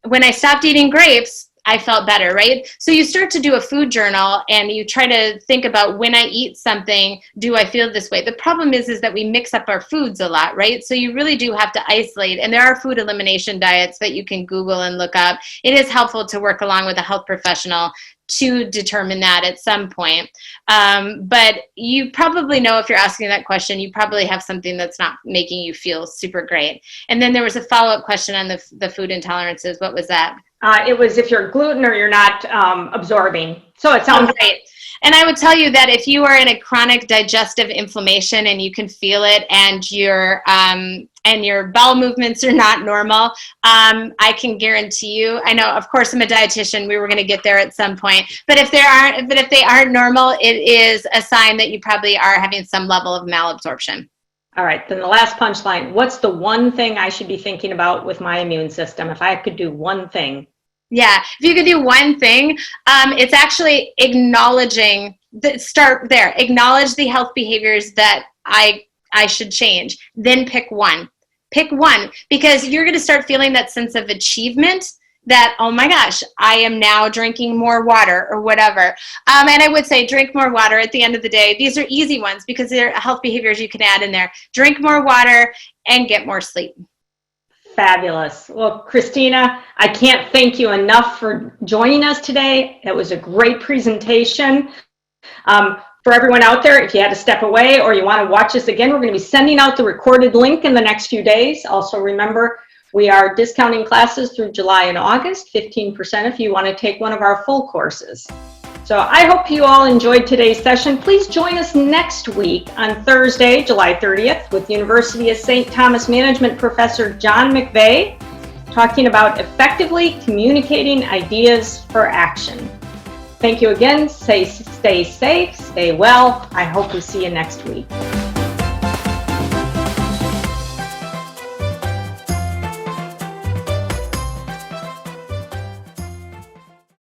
When I stopped eating grapes, I felt better, right? So you start to do a food journal and you try to think about, when I eat something, do I feel this way? The problem is that we mix up our foods a lot, right? So you really do have to isolate. And there are food elimination diets that you can Google and look up. It is helpful to work along with a health professional to determine that at some point. But you probably know, if you're asking that question, you probably have something that's not making you feel super great. And then there was a follow-up question on the food intolerances. What was that? It was if you're gluten or you're not absorbing. So it sounds great. And I would tell you that if you are in a chronic digestive inflammation and you can feel it, and your bowel movements are not normal, I can guarantee you, I know, of course, I'm a dietitian, we were going to get there at some point, but if they aren't normal, it is a sign that you probably are having some level of malabsorption. All right, then the last punchline. What's the one thing I should be thinking about with my immune system if I could do one thing? Yeah, if you could do one thing, it's actually acknowledging, start there. Acknowledge the health behaviors that I should change. Then pick one. Pick one, because you're going to start feeling that sense of achievement that, oh my gosh, I am now drinking more water or whatever. And I would say drink more water at the end of the day. These are easy ones because they're health behaviors you can add in there. Drink more water and get more sleep. Fabulous. Well, Christina, I can't thank you enough for joining us today. It was a great presentation. For everyone out there, if you had to step away or you want to watch this again, we're going to be sending out the recorded link in the next few days. Also, remember, we are discounting classes through July and August, 15% if you want to take one of our full courses. So I hope you all enjoyed today's session. Please join us next week on Thursday, July 30th, with University of St. Thomas Management Professor John McVeigh, talking about effectively communicating ideas for action. Thank you again. Stay safe, stay well. I hope we see you next week.